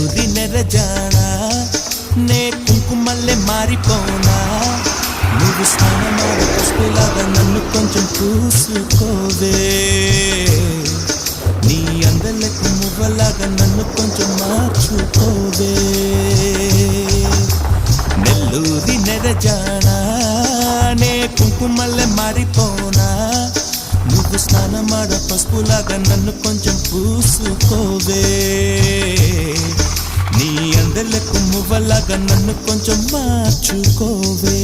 నెల్లూరి నెరజానా నే కుంకుమల్లే మారిపోనా నువ్వు స్నానమాడ పసుపులాగా నన్ను కొంచెం పూసుకోవే నీ అందలకు మువ్వలాగా నన్ను కొంచెం మార్చుకోవే నెల్లూరి నెరజానా నే కుంకుమల్లే మారిపోనా నువ్వు స్నానమాడ పసుపులాగా నన్ను కొంచెం పూసుకోవే నీ అందలకు మువ్వలాగా నన్ను కొంచెం మార్చుకోవే